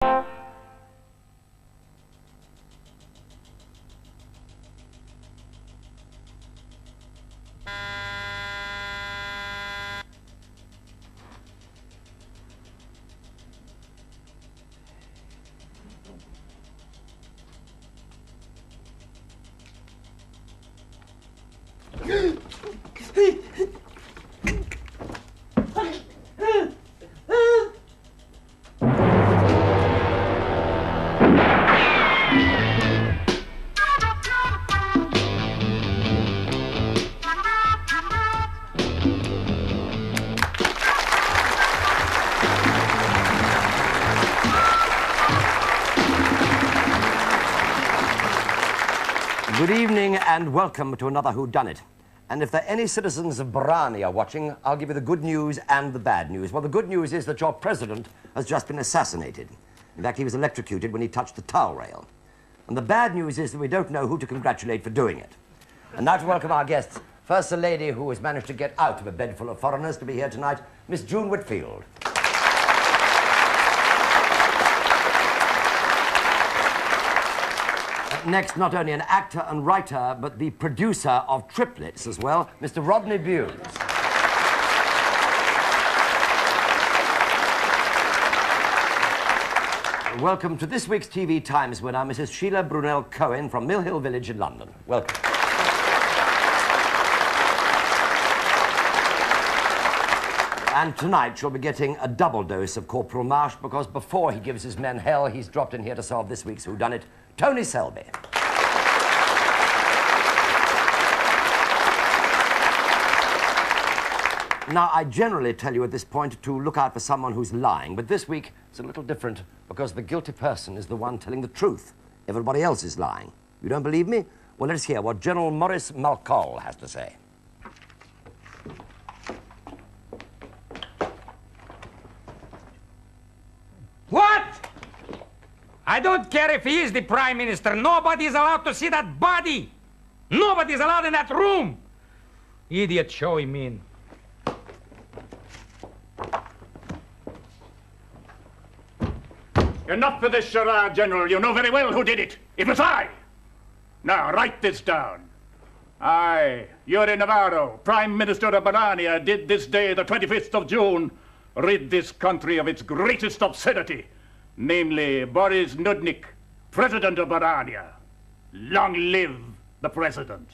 Good evening and welcome to another Whodunnit. And if there are any citizens of Barania watching, I'll give you the good news and the bad news. Well, the good news is that your president has just been assassinated. In fact, he was electrocuted when he touched the towel rail. And the bad news is that we don't know who to congratulate for doing it. And now to welcome our guests. First, a lady who has managed to get out of a bed full of foreigners to be here tonight, Miss June Whitfield. Next, not only an actor and writer, but the producer of Triplets as well, Mr. Rodney Bewes. Welcome to this week's TV Times winner, Mrs. Sheila Brunel-Cohen from Mill Hill Village in London. Welcome. And tonight she'll be getting a double dose of Corporal Marsh because before he gives his men hell, he's dropped in here to solve this week's Whodunnit, Tony Selby. Now, I generally tell you at this point to look out for someone who's lying, but this week it's a little different because the guilty person is the one telling the truth. Everybody else is lying. You don't believe me? Well, let's hear what General Maurice Malcol has to say. What? I don't care if he is the Prime Minister. Nobody is allowed to see that body. Nobody is allowed in that room. Idiot, show him in. Enough of this charade, General. You know very well who did it. It was I. Now, write this down. I, Yuri Navarro, Prime Minister of Barania, did this day, the 25th of June, rid this country of its greatest obscenity, namely Boris Nudnik, President of Barania. Long live the President.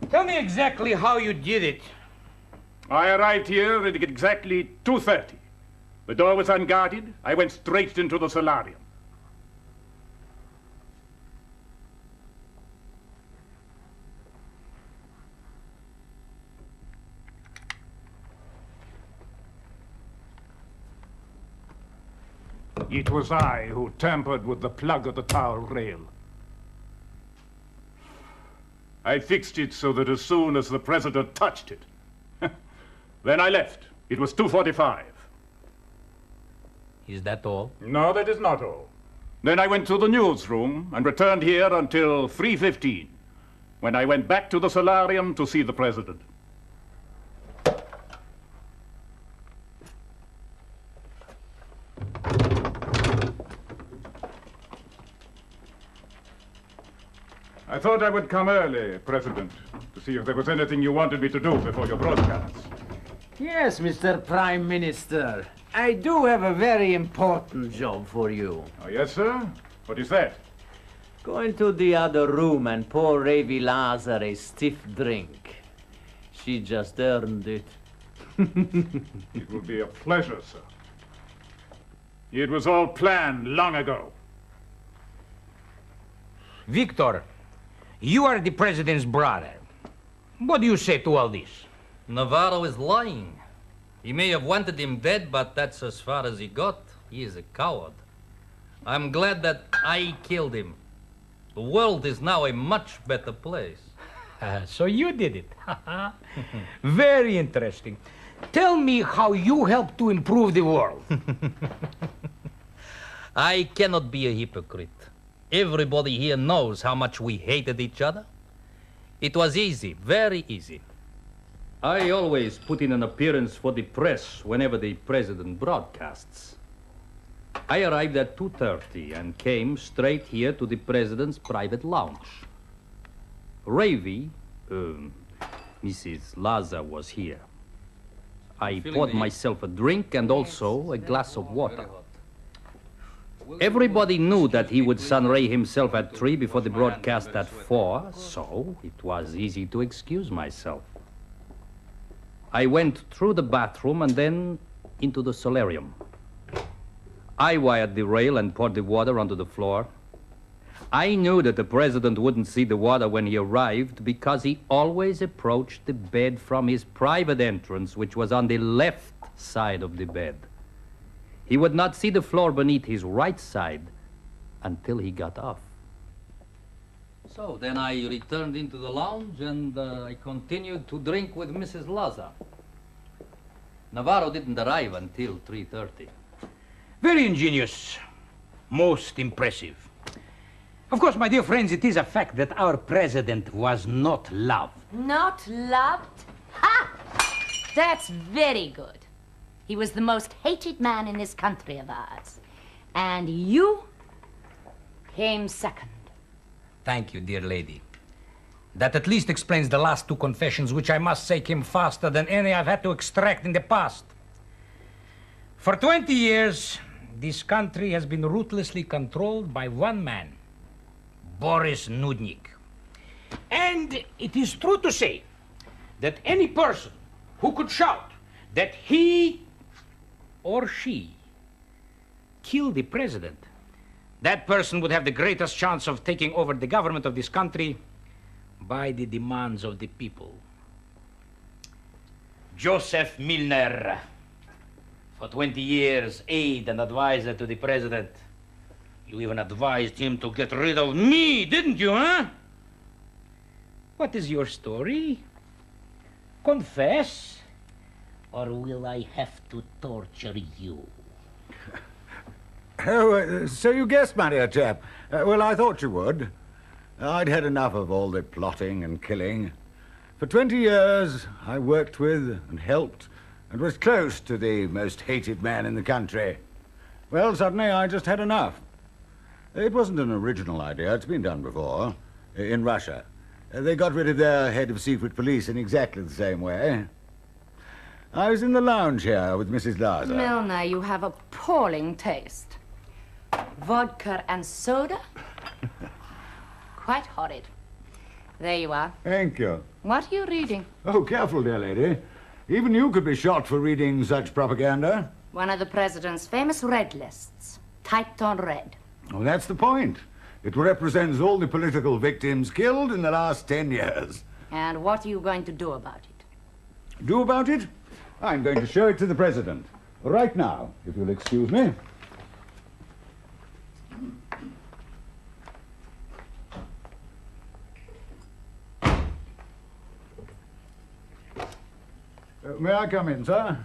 Tell me exactly how you did it. I arrived here at exactly 2:30. The door was unguarded. I went straight into the solarium. It was I who tampered with the plug of the towel rail. I fixed it so that as soon as the President touched it, then I left. It was 2:45. Is that all? No, that is not all. Then I went to the newsroom and returned here until 3:15, when I went back to the solarium to see the President. I thought I would come early, President, to see if there was anything you wanted me to do before your broadcast. Yes, Mr. Prime Minister. I do have a very important job for you. Oh, yes, sir? What is that? Go into the other room and pour Ravi Lazar a stiff drink. She just earned it. It will be a pleasure, sir. It was all planned long ago. Victor, you are the President's brother. What do you say to all this? Navarro is lying. He may have wanted him dead, but that's as far as he got. He is a coward. I'm glad that I killed him. The world is now a much better place. So you did it. Very interesting. Tell me how you helped to improve the world. I cannot be a hypocrite. Everybody here knows how much we hated each other. It was easy, very easy. I always put in an appearance for the press whenever the president broadcasts. I arrived at 2:30 and came straight here to the president's private lounge. Ravy, Mrs. Laza was here. I poured myself a drink and also a glass of water. Everybody knew that he would sunray himself at 3 before the broadcast at 4, so it was easy to excuse myself. I went through the bathroom and then into the solarium. I wired the rail and poured the water onto the floor. I knew that the president wouldn't see the water when he arrived because he always approached the bed from his private entrance, which was on the left side of the bed. He would not see the floor beneath his right side until he got off. So then I returned into the lounge and I continued to drink with Mrs. Laza. Navarro didn't arrive until 3:30. Very ingenious. Most impressive. Of course, my dear friends, it is a fact that our president was not loved. Not loved? Ha! That's very good. He was the most hated man in this country of ours. And you came second. Thank you, dear lady. That at least explains the last 2 confessions, which I must say came faster than any I've had to extract in the past. For 20 years, this country has been ruthlessly controlled by one man, Boris Nudnik. And it is true to say that any person who could shout that he or she killed the president, that person would have the greatest chance of taking over the government of this country by the demands of the people. Joseph Milner, for 20 years, aide and advisor to the president. You even advised him to get rid of me, didn't you, huh? What is your story? Confess, or will I have to torture you? Oh, so you guessed, my dear chap. Well, I thought you would. I'd had enough of all the plotting and killing. For 20 years, I worked with and helped and was close to the most hated man in the country. Well, suddenly I just had enough. It wasn't an original idea. It's been done before. In Russia. They got rid of their head of secret police in exactly the same way. I was in the lounge here with Mrs. Laza. Milner, you have appalling taste. Vodka and soda? Quite horrid. There you are. Thank you. What are you reading? Oh, careful, dear lady. Even you could be shot for reading such propaganda. One of the president's famous red lists. Typed on red. Oh, that's the point. It represents all the political victims killed in the last 10 years. And what are you going to do about it? Do about it? I'm going to show it to the president. Right now, if you'll excuse me. May I come in, sir?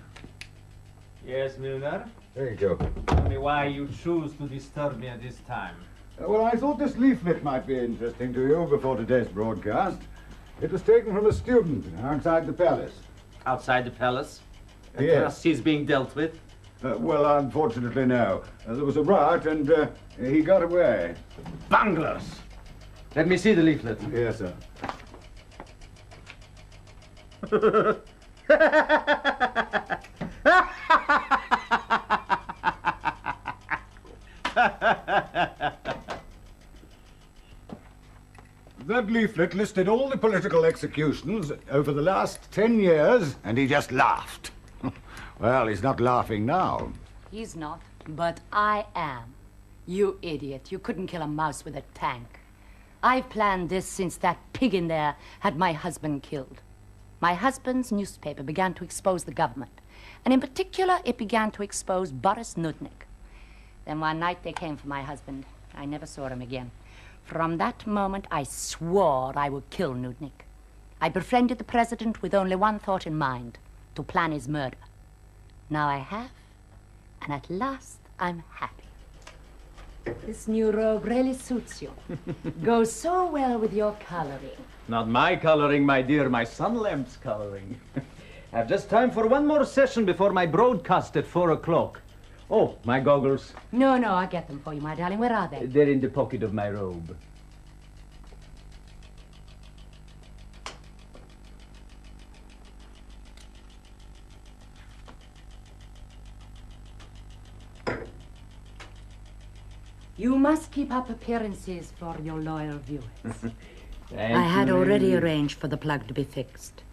Yes, Milner? Thank you. Tell me why you choose to disturb me at this time. Well, I thought this leaflet might be interesting to you before today's broadcast. It was taken from a student outside the palace. Outside the palace? Yes. He's being dealt with? Well, unfortunately, no. There was a riot and he got away. Bunglers! Let me see the leaflet. Yes, sir. That leaflet listed all the political executions over the last 10 years, and he just laughed. Well, he's not laughing now. He's not, but I am. You idiot. You couldn't kill a mouse with a tank. I've planned this since that pig in there had my husband killed. My husband's newspaper began to expose the government, and in particular, it began to expose Boris Nudnik. Then one night they came for my husband. I never saw him again. From that moment, I swore I would kill Nudnik. I befriended the president with only one thought in mind, to plan his murder. Now I have, and at last I'm happy. This new robe really suits you. Goes so well with your coloring. Not my coloring, my dear, my sun lamp's coloring. I've just time for one more session before my broadcast at 4 o'clock. Oh, my goggles. No, I'll get them for you, my darling. Where are they? They're in the pocket of my robe. You must keep up appearances for your loyal viewers. Thank I had you, already Amy. arranged for the plug to be fixed.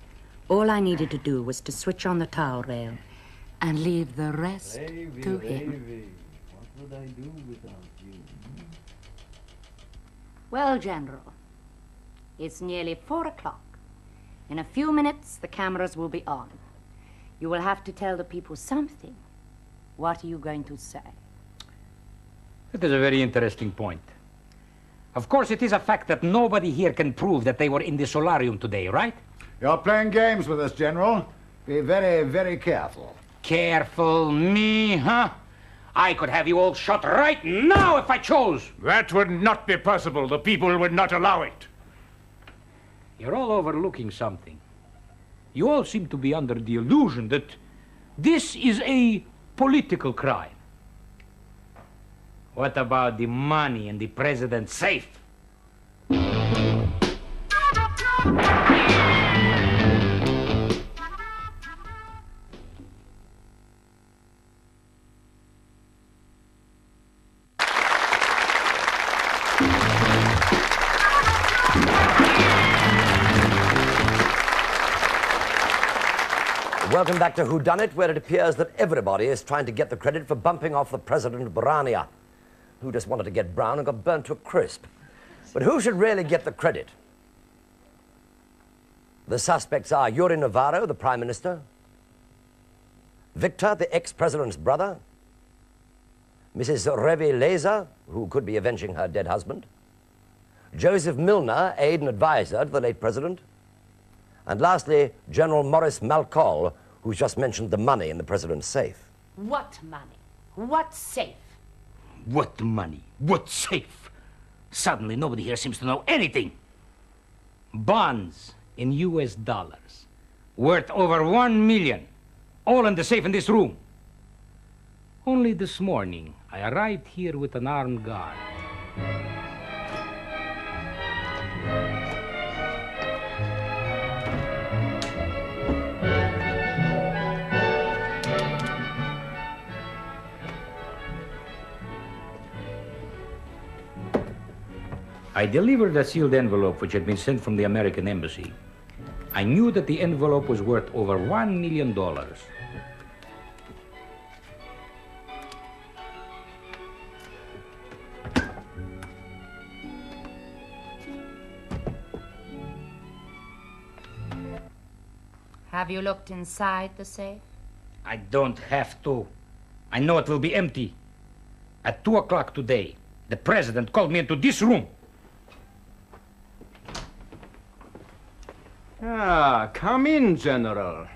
All I needed to do was to switch on the towel rail and leave the rest to him. What would I do without you? Well, General, it's nearly 4 o'clock. In a few minutes, the cameras will be on. You will have to tell the people something. What are you going to say? That is a very interesting point. Of course, it is a fact that nobody here can prove that they were in the solarium today, right? You're playing games with us, General. Be very, very careful. Careful, me, huh? I could have you all shot right now if I chose. That would not be possible. The people would not allow it. You're all overlooking something. You all seem to be under the illusion that this is a political crime. What about the money in the president's safe? Welcome back to Whodunnit, where it appears that everybody is trying to get the credit for bumping off the president of Barania, who just wanted to get brown and got burnt to a crisp. But who should really get the credit? The suspects are Yuri Navarro, the Prime Minister, Victor, the ex-president's brother, Mrs. Revi Leza, who could be avenging her dead husband, Joseph Milner, aide and advisor to the late president, and lastly, General Maurice Malcol, who's just mentioned the money in the president's safe. What money? What safe? What money? What safe? Suddenly, nobody here seems to know anything. Bonds in US dollars, worth over 1 million, all in the safe in this room. Only this morning, I arrived here with an armed guard. I delivered a sealed envelope which had been sent from the American embassy. I knew that the envelope was worth over $1 million. Have you looked inside the safe? I don't have to. I know it will be empty. At 2 o'clock today, the president called me into this room. Ah, come in, General.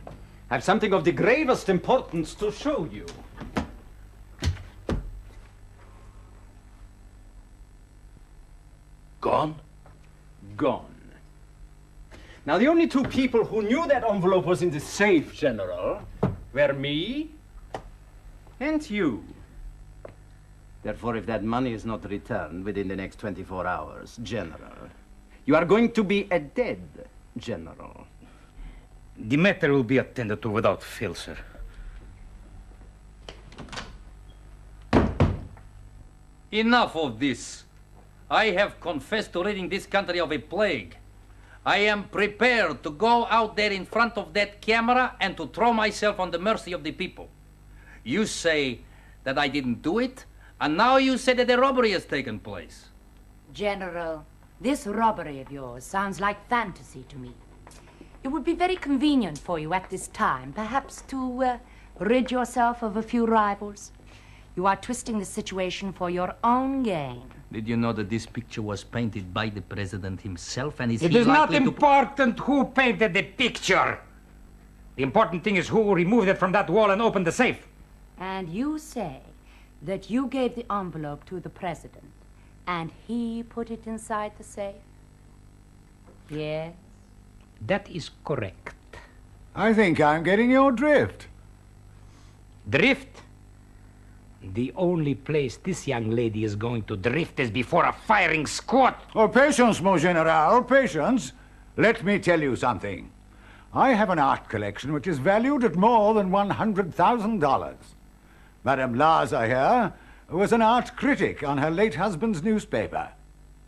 I've something of the gravest importance to show you. Gone? Gone. Now, the only two people who knew that envelope was in the safe, General, were me and you. Therefore, if that money is not returned within the next 24 hours, General, you are going to be a dead General. The matter will be attended to without fail, sir. Enough of this. I have confessed to ridding this country of a plague. I am prepared to go out there in front of that camera and to throw myself on the mercy of the people. You say that I didn't do it, and now you say that a robbery has taken place. General, this robbery of yours sounds like fantasy to me. It would be very convenient for you at this time, perhaps to rid yourself of a few rivals. You are twisting the situation for your own gain. Did you know that this picture was painted by the president himself, and It is not important who painted the picture. The important thing is who removed it from that wall and opened the safe. And you say that you gave the envelope to the president, and he put it inside the safe? Yes? That is correct. I think I'm getting your drift. Drift? The only place this young lady is going to drift is before a firing squad. Oh, patience, mon général, patience. Let me tell you something. I have an art collection which is valued at more than $100,000. Madame Lars, I hear, was an art critic on her late husband's newspaper.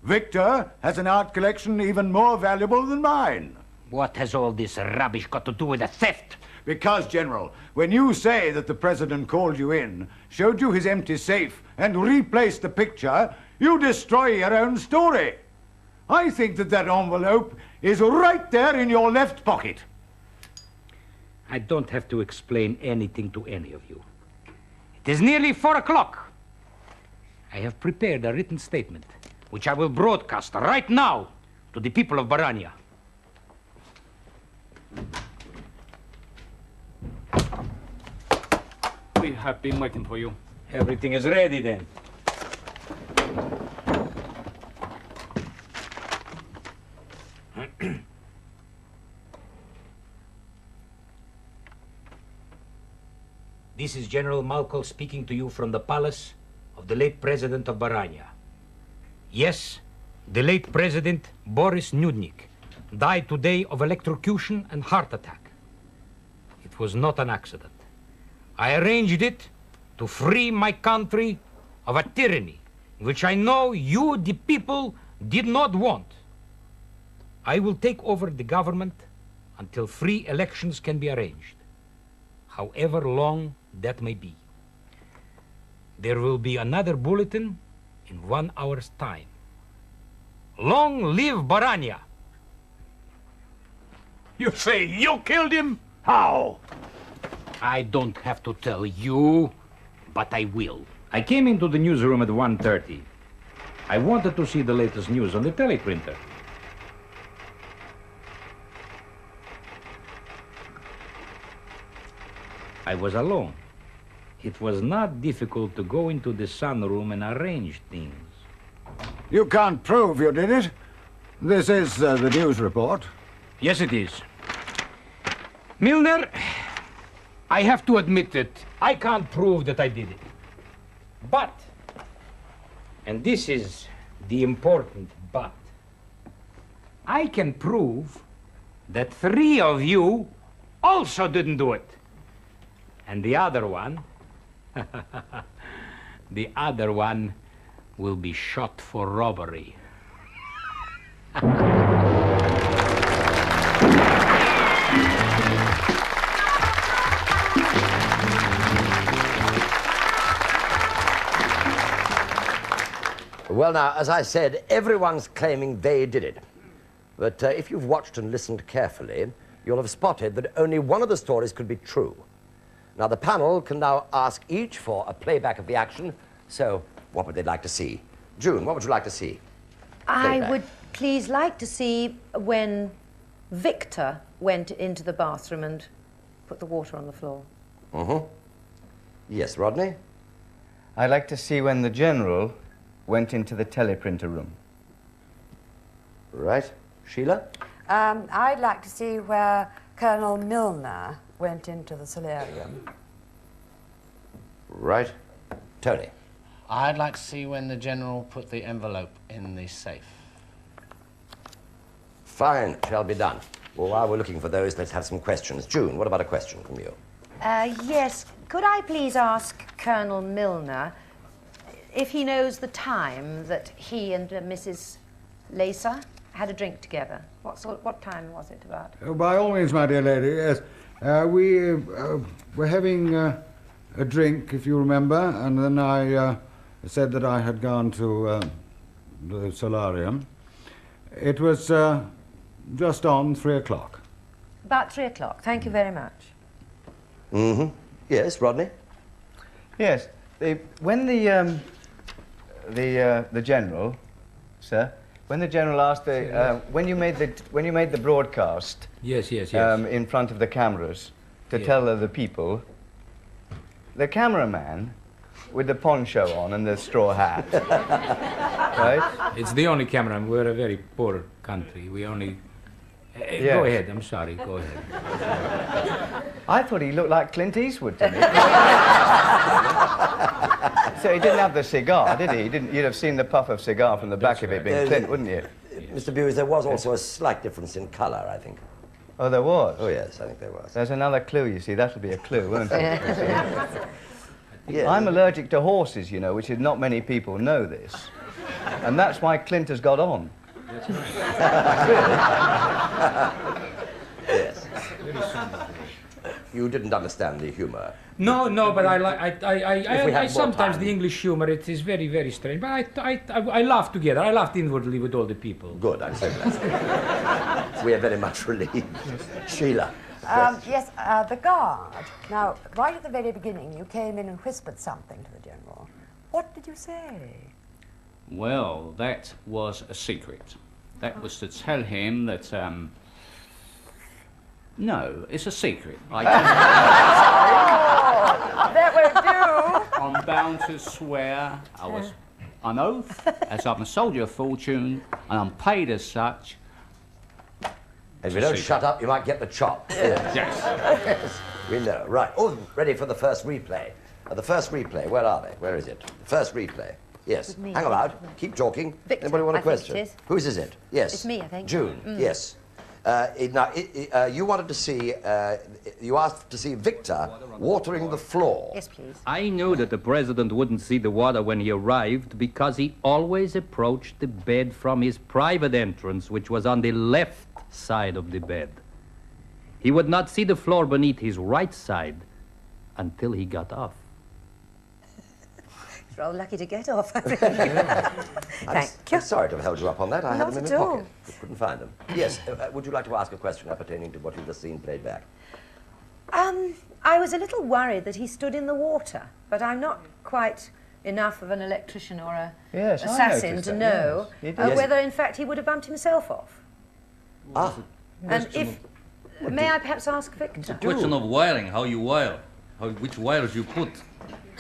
Victor has an art collection even more valuable than mine. What has all this rubbish got to do with the theft? Because, General, when you say that the president called you in, showed you his empty safe, and replaced the picture, you destroy your own story. I think that that envelope is right there in your left pocket. I don't have to explain anything to any of you. It is nearly 4 o'clock. I have prepared a written statement, which I will broadcast right now to the people of Barania. We have been waiting for you. Everything is ready then. This is General Malkol speaking to you from the palace of the late president of Barania. Yes, the late president, Boris Nudnik, died today of electrocution and heart attack. It was not an accident. I arranged it to free my country of a tyranny, which I know you, the people, did not want. I will take over the government until free elections can be arranged, however long that may be. There will be another bulletin in 1 hour's time. Long live Barania! You say you killed him? How? I don't have to tell you, but I will. I came into the newsroom at 1:30. I wanted to see the latest news on the teleprinter. I was alone. It was not difficult to go into the sunroom and arrange things. You can't prove you did it. This is the news report. Yes, it is. Milner, I have to admit that I can't prove that I did it. But, and this is the important but, I can prove that 3 of you also didn't do it. And the other one, the other one will be shot for robbery. Well, now, as I said, everyone's claiming they did it. But if you've watched and listened carefully, you'll have spotted that only one of the stories could be true. Now, the panel can now ask each for a playback of the action. So, what would they like to see? June, what would you like to see? I would please like to see when Victor went into the bathroom and put the water on the floor. Mm-hmm. Yes, Rodney? I'd like to see when the General went into the teleprinter room. Right. Sheila? I'd like to see where Colonel Milner went into the solarium. Right. Tony? I'd like to see when the General put the envelope in the safe. Fine. Shall be done. Well, while we're looking for those, let's have some questions. June, what about a question from you? Yes. Could I please ask Colonel Milner if he knows the time that he and Mrs. Lacer had a drink together? What time was it about? Oh, by all means, my dear lady, yes. We were having a drink, if you remember, and then I said that I had gone to the solarium. It was just on 3 o'clock. About 3 o'clock. Thank you very much. Mm-hmm. Yes, Rodney? Yes. When the the general, sir, when the general asked the when you made the broadcast, yes, in front of the cameras to tell the people, the cameraman with the poncho on and the straw hat, right? It's the only camera. We're a very poor country. We only. Yes. Go ahead. I'm sorry. Go ahead. I thought he looked like Clint Eastwood to me. So he didn't have the cigar, did he? You'd have seen the puff of cigar from the back of it being Clint, wouldn't you? Mr. Bewes, there was also a slight difference in colour, I think. Oh, there was? Oh, yes, I think there was. There's another clue, you see. That'll be a clue, won't it? Yeah. I'm allergic to horses, you know, which is not many people know this. And that's why Clint has got on. That's right. Yes. You didn't understand the humour. No, but I sometimes the English humor, it is very, very strange. But I laugh together. I laughed inwardly with all the people. Good, I'm so glad. We are very much relieved. Sheila. Yes, the guard. Now, right at the very beginning, you came in and whispered something to the general. What did you say? Well, that was a secret. That was to tell him that, no, it's a secret. That will do. I'm bound to swear I was on oath, as I'm a soldier of fortune, and I'm paid as such. And if you don't shut up, you might get the chop. Yes. Yes. We know. Right. Oh, ready for the first replay. The first replay, where are they? Where is it? The first replay. Yes. Hang about. Keep talking. Victor, anybody want a I think question? it is. Whose is it? Yes. It's me, I think. June. Yes. You wanted to see, you asked to see Victor watering the floor. Yes, please. I knew that the president wouldn't see the water when he arrived because he always approached the bed from his private entrance, which was on the left side of the bed. He would not see the floor beneath his right side until he got off. It's rather lucky to get off, I think. Thank you. I'm sorry to have held you up on that. I had Not them in at my all. pocket. Couldn't find them. Yes. Would you like to ask a question pertaining to what you've just seen played back? I was a little worried that he stood in the water, but I'm not quite enough of an electrician or a assassin to know whether, in fact, he would have bumped himself off. Ah. And if... May I perhaps ask Victor? It's a question of wiring, how you wire, which wires you put.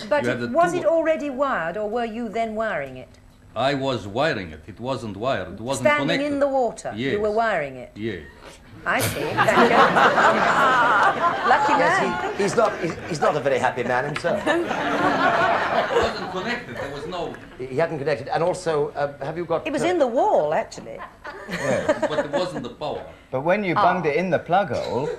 But was it already wired, or were you then wiring it? I was wiring it. It wasn't wired. It wasn't Standing connected. in the water, Yes. you were wiring it? Yes. I see. Thank you. Lucky man. Yes, he's not a very happy man himself. It wasn't connected. There was no... He hadn't connected. And also, have you got... It was in the wall, actually. But it wasn't the power. But when you bunged it in the plug hole...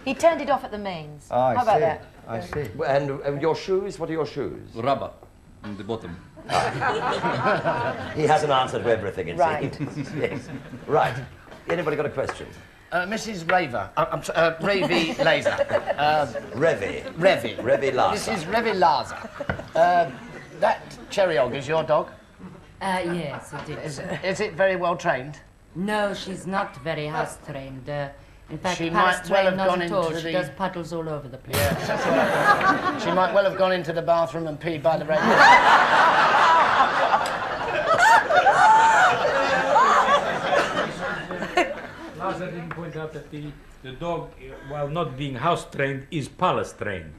He turned it off at the mains. Oh, I How about see. that? I see. And your shoes? What are your shoes? Rubber in the bottom. He has an answer to everything, it Right. seems. Yes. Right. Anybody got a question? Mrs. Raver. Ravy Laser. Revy. Revy. Revy Laza. Mrs. Revy Laza. That cherry hog is your dog? Yes, it is. Is it very well trained? No, she's not very house-trained. In fact, She might well have not gone at all. into She the- does puddles all over the place. Yes, that's right. She might well have gone into the bathroom and peed by the radio. Lazar didn't point out that the dog, while not being house-trained, is palace-trained.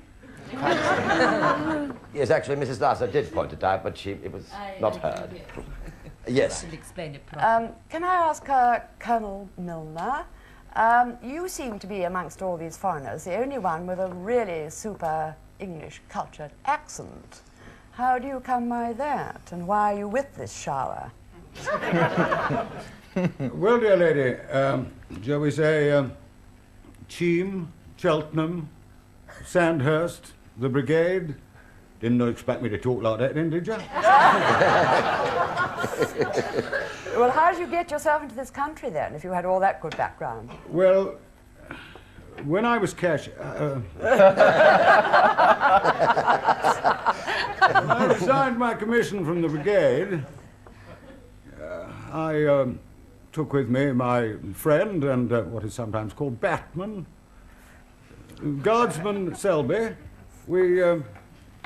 Yes, actually, Mrs. Laza did point it out, but it was not heard. Yes. She'll explain it properly. Can I ask Colonel Milner? You seem to be, amongst all these foreigners, the only one with a really super English cultured accent. How do you come by that, and why are you with this shower? Well, dear lady, shall we say Cheam, Cheltenham, Sandhurst, the Brigade? Didn't expect me to talk like that then, did you? Well, how did you get yourself into this country then, if you had all that good background? Well, when I was I resigned my commission from the brigade. I took with me my friend and what is sometimes called Batman, Guardsman Selby. We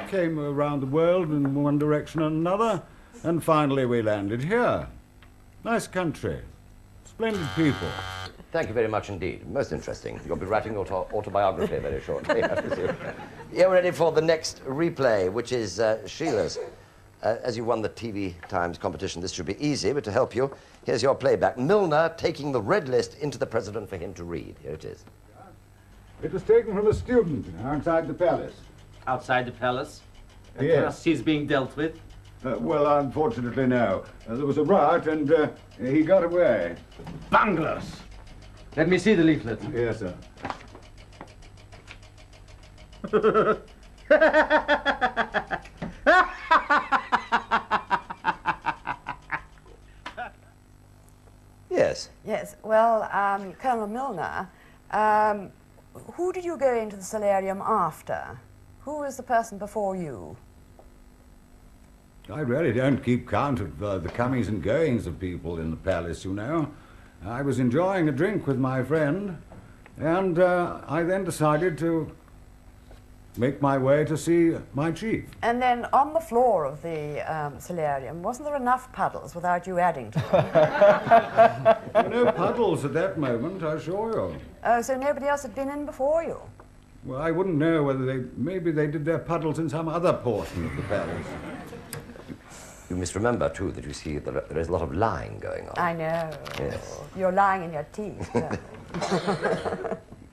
came around the world in one direction and another, And finally we landed here. Nice country. Splendid people. Thank you very much indeed. Most interesting. You'll be writing your autobiography very shortly. You're ready for the next replay, which is Sheila's. As you won the TV Times competition, this should be easy, but to help you, here's your playback. Milner taking the red list into the president for him to read. Here it is. It was taken from a student outside the palace. Outside the palace? Yes. He's being dealt with? Well, unfortunately, no. There was a riot and he got away. Bunglers! Let me see the leaflet. Yes, sir. Yes. Yes, well, Colonel Milner, who did you go into the solarium after? Who was the person before you? I really don't keep count of the comings and goings of people in the palace, you know. I was enjoying a drink with my friend, and I then decided to make my way to see my chief. And then on the floor of the solarium, wasn't there enough puddles without you adding to them? No puddles at that moment, I assure you. Oh, so nobody else had been in before you? Well, I wouldn't know whether maybe they did their puddles in some other portion of the palace. You must remember, too, that you see that there is a lot of lying going on. I know. Yes. You're lying in your teeth. Yeah.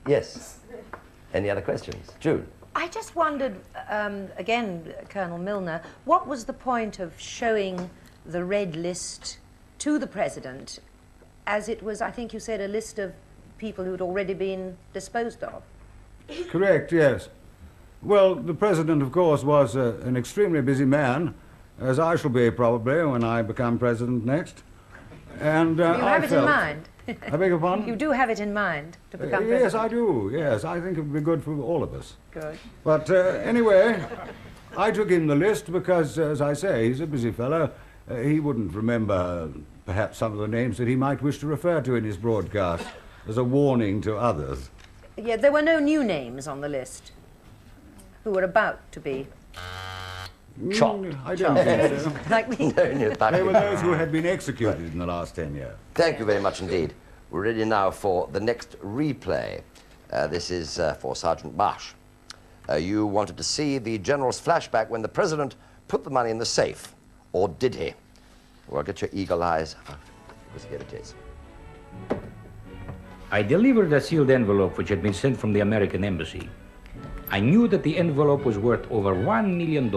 Yes. Any other questions? June? I just wondered, again, Colonel Milner, what was the point of showing the red list to the president, as it was, I think you said, a list of people who'd already been disposed of? Correct, yes. Well, the president, of course, was an extremely busy man, as I shall be probably when I become president next. And you have it in mind? I beg your pardon? You do have it in mind to become president? Yes, I do, yes. I think it would be good for all of us. Good. But anyway, I took him the list because, as I say, he's a busy fellow. He wouldn't remember perhaps some of the names that he might wish to refer to in his broadcast as a warning to others. Yeah, there were no new names on the list who were about to be chopped. I don't think so. like me. They were those who had been executed in the last 10 years. Thank you very much indeed. We're ready now for the next replay. This is for Sergeant Marsh. You wanted to see the general's flashback when the president put the money in the safe. Or did he? Well, get your eagle eyes. Because here it is. I delivered a sealed envelope which had been sent from the American embassy. I knew that the envelope was worth over $1 million.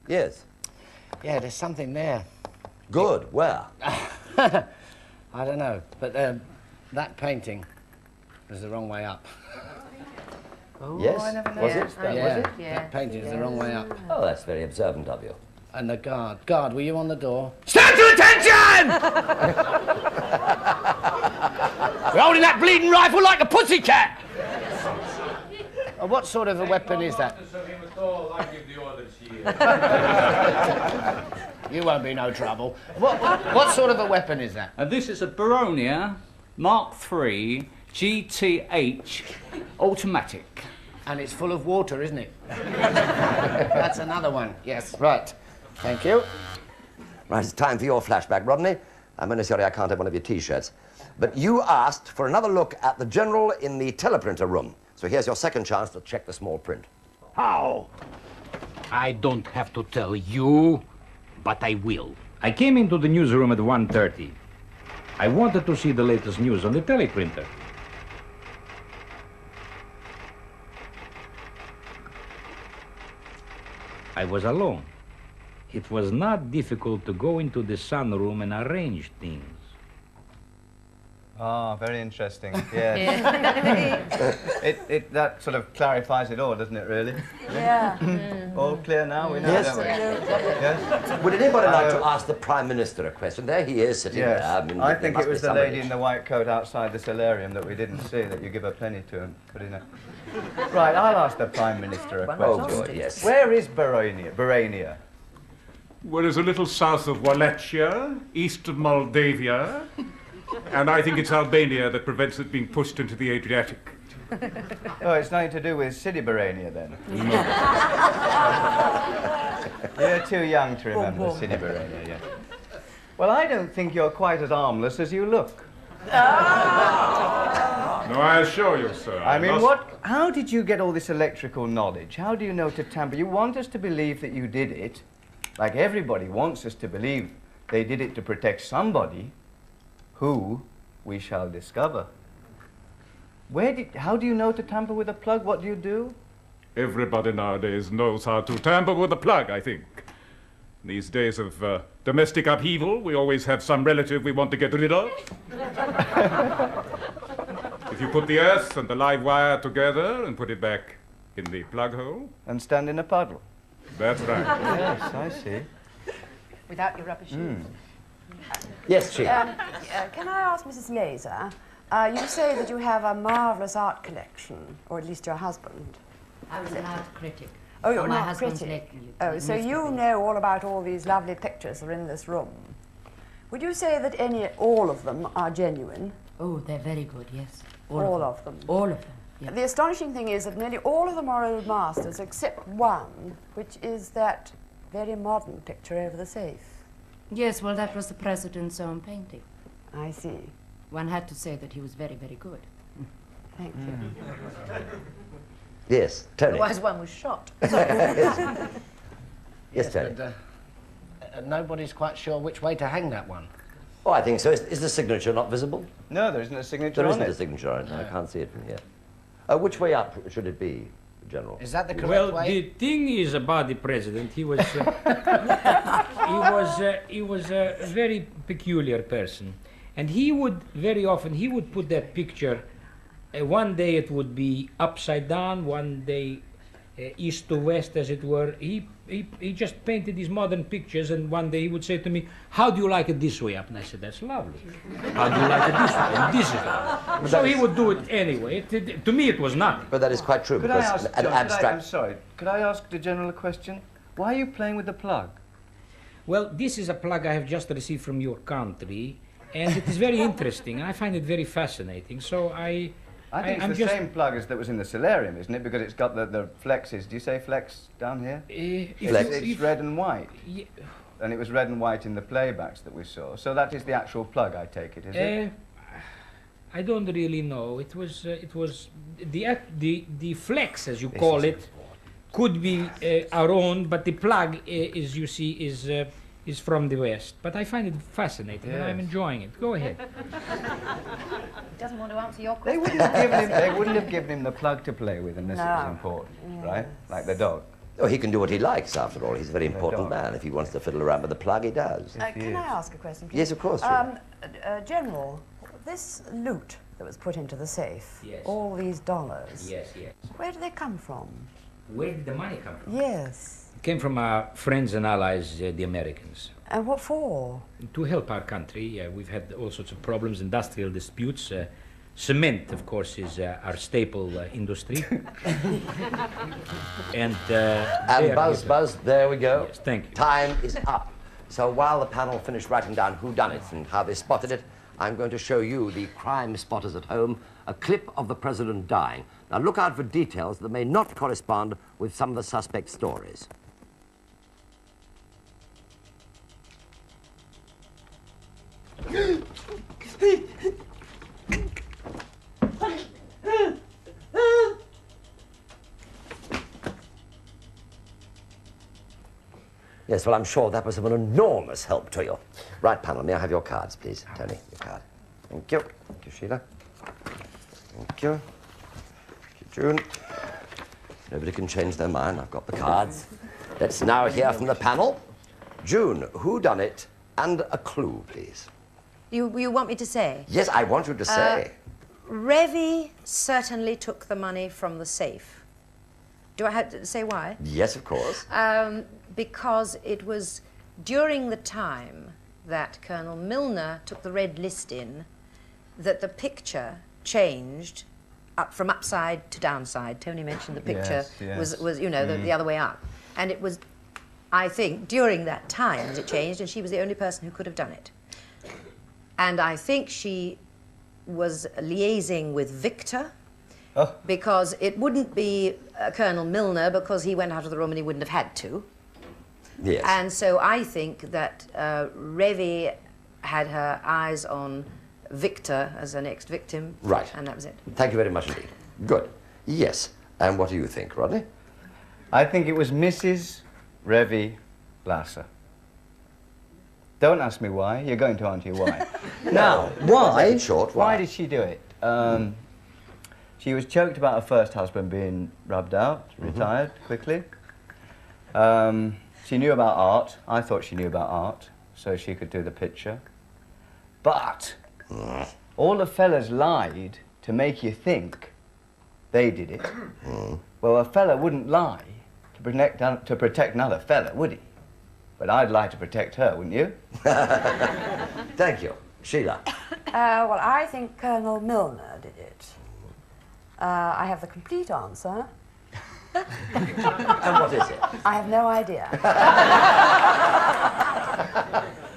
Yes. Yeah, there's something there. Good. Where? I don't know, but that painting was the wrong way up. Oh, yes. I never Was it? noticed that. Yeah, Was it? Yeah. that painting is the wrong way up. Oh, that's very observant of you. And the guard. Guard, were you on the door? Stand to attention! You're holding that bleeding rifle like a pussycat! What sort of a weapon is that? You won't be no trouble. What sort of a weapon is that? This is a Baronia Mark III GTH automatic. And it's full of water, isn't it? That's another one. Yes, right. Thank you. Right, it's time for your flashback, Rodney. I'm only sorry I can't have one of your T-shirts. But you asked for another look at the general in the teleprinter room. So here's your second chance to check the small print. How? I don't have to tell you, but I will. I came into the newsroom at 1:30. I wanted to see the latest news on the teleprinter. I was alone. It was not difficult to go into the sunroom and arrange things. Ah, very interesting. Yes. That sort of clarifies it all, doesn't it, really? Yeah. All clear now? We know, Yes. don't we? Yes. Would anybody like to ask the Prime Minister a question? There he is sitting Yes. there. I think there it was must be the lady somebody. in the white coat outside the solarium that we didn't see, that you give a penny to and put in a... Right, I'll ask the Prime Minister a question. Oh, good, yes. Where is Barania? Well, it's a little south of Wallachia, east of Moldavia, and I think it's Albania that prevents it being pushed into the Adriatic. Oh, it's nothing to do with Sidiberania, then? You're too young to remember Sidiberania, yeah. Well, I don't think you're quite as harmless as you look. No, I assure you, sir. I mean, how did you get all this electrical knowledge? How do you know to tamper? You want us to believe that you did it, like everybody wants us to believe they did it to protect somebody, who we shall discover. How do you know to tamper with a plug? What do you do? Everybody nowadays knows how to tamper with a plug, I think. These days of domestic upheaval, we always have some relative we want to get rid of. If you put the earth and the live wire together and put it back in the plug hole. And stand in a puddle. That's right. Yes, I see. Without your rubber shoes. Yes, Chief. Can I ask Mrs. Laser, you say that you have a marvellous art collection, or at least your husband. I was an art critic. Oh, you're my not husband's critic. lecture. So you know all about all these lovely pictures that are in this room. Would you say that all of them are genuine? Oh, they're very good, yes. All of them? All of them, yes. The astonishing thing is that nearly all of them are old masters, except one, which is that very modern picture over the safe. Yes, well, that was the president's own painting. I see. One had to say that he was very, very good. Thank you. Yes, Tony. Otherwise one was shot. Yes, Tony. But, nobody's quite sure which way to hang that one. Oh, I think so. Is the signature not visible? No, there isn't a signature There on isn't it. a signature on it. I can't see it from here. Which way up should it be, General? Is that the correct Well, way? the thing is about the president, he was he was a very peculiar person, and he would very often put that picture. One day it would be upside down, one day east to west, as it were. He just painted these modern pictures, and one day he would say to me, "How do you like it this way up?" And I said, "That's lovely." "How do you like it this way?" And this is lovely. So he would do it anyway. To me, it was nothing. But that is quite true, Could I because ask, an John, abstract... I'm sorry, could I ask the General a question? Why are you playing with the plug? Well, this is a plug I have just received from your country, and it is very interesting, and I find it very fascinating. So I think I'm it's the same plug as that was in the solarium, isn't it? Because it's got the flexes. Do you say flex down here? It's red and white. Yeah. And it was red and white in the playbacks that we saw. So that is the actual plug, I take it, is it? I don't really know. It was the flex, as you call it, could be our own, but the plug, as you see, is from the West. But I find it fascinating, and I'm enjoying it. Go ahead. He doesn't want to answer your They question. wouldn't have given him the plug to play with unless it was important, right? Like the dog. Oh, he can do what he likes, after all. He's a very important man. If he wants to fiddle around with the plug, he does. Can I ask a question, please? Yes, of course. General, this loot that was put into the safe, Yes. all these dollars, Yes, yes. where do they come from? Where did the money come from? Yes. It came from our friends and allies, the Americans. And what for? To help our country. We've had all sorts of problems, industrial disputes. Cement, of course, is our staple industry. And Buzz, there we go. Yes, thank you. Time is up. So while the panel finished writing down whodunnit and how they spotted it, I'm going to show you, the crime spotters at home, a clip of the president dying. Now look out for details that may not correspond with some of the suspect's stories. Yes, well, I'm sure that was of an enormous help to you. Right, panel, may I have your cards, please? Tony, your card. Thank you. Thank you, Sheila. Thank you. Thank you, June. Nobody can change their mind. I've got the cards. Let's now hear from the panel. June, whodunit and a clue, please. You want me to say? Yes, I want you to say. Revy certainly took the money from the safe. Do I have to say why? Yes, of course. Because it was during the time that Colonel Milner took the red list in that the picture changed from upside to downside. Tony mentioned the picture Yes, yes. was you know, the other way up. And it was I think, during that time that it changed, and she was the only person who could have done it. And I think she was liaising with Victor, because it wouldn't be Colonel Milner, because he went out of the room and he wouldn't have had to. Yes. And so I think that Revy had her eyes on Victor as her next victim. Right. And that was it. Thank you very much indeed. Good. Yes. And what do you think, Rodney? I think it was Mrs. Revy Lasser. Don't ask me why. You're going to answer why. Now, why? Short. Why did she do it? She was choked about her first husband being rubbed out, retired quickly. She knew about art. I thought she knew about art, so she could do the picture. But all the fellas lied to make you think they did it. Well, a fella wouldn't lie to protect another fella, would he? But I'd lie to protect her, wouldn't you? Thank you. Sheila. Well, I think Colonel Milner did it. I have the complete answer. And what is it? I have no idea.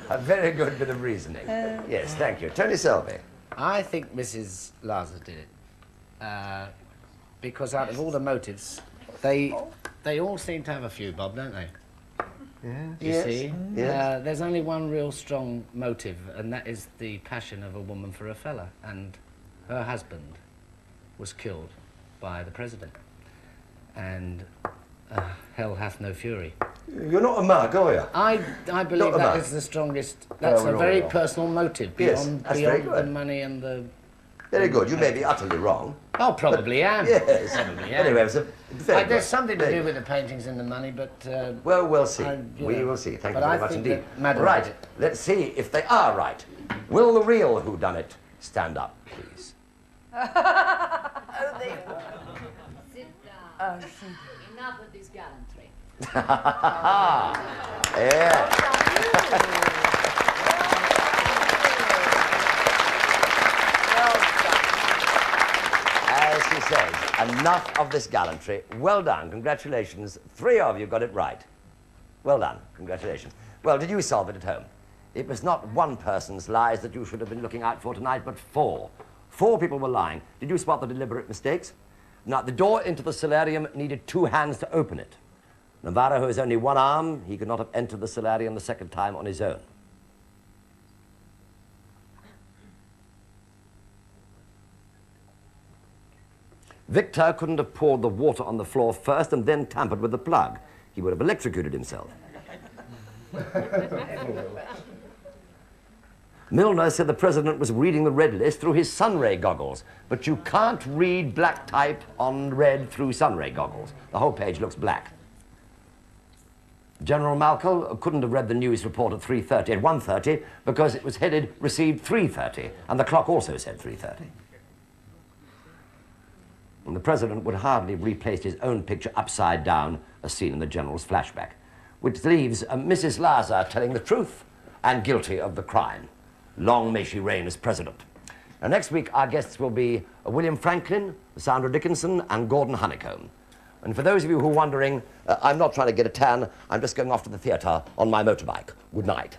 A very good bit of reasoning. Yes, thank you. Tony Selby. I think Mrs. Lasser did it. Because out of all the motives, they all seem to have a few, Bob, don't they? Yeah. You see? Yes. There's only one real strong motive, and that is the passion of a woman for a fella. And her husband was killed by the president. And hell hath no fury. You're not a mug, are you? I believe that is the strongest. That's a very personal motive beyond the money and the... Very good. You may be utterly wrong. Oh, probably am. Yes. Probably am. Anyway, it was a very there's something to do with the paintings and the money, but... well, we'll see. We will see. Thank you very much indeed. Right. Let's see if they are right. Will the real whodunit stand up, please? Oh, they will. Sit down. Oh, enough with this gallantry. Yeah. As he says, enough of this gallantry. Well done. Congratulations. 3 of you got it right. Well done. Congratulations. Well, did you solve it at home? It was not one person's lies that you should have been looking out for tonight, but 4. 4 people were lying. Did you spot the deliberate mistakes? Now, the door into the solarium needed 2 hands to open it. Navarro, who has only 1 arm, he could not have entered the solarium the second time on his own. Victor couldn't have poured the water on the floor first and then tampered with the plug. He would have electrocuted himself. Milner said the president was reading the red list through his sunray goggles, but you can't read black type on red through sunray goggles. The whole page looks black. General Malcolm couldn't have read the news report at 3:30, at 1:30, because it was headed received 3:30, and the clock also said 3:30. And the president would hardly have replaced his own picture upside down, as seen in the general's flashback, which leaves Mrs. Lasser telling the truth and guilty of the crime. Long may she reign as president. Now, next week, our guests will be William Franklin, Sandra Dickinson, and Gordon Honeycomb. And for those of you who are wondering, I'm not trying to get a tan, I'm just going off to the theatre on my motorbike. Good night.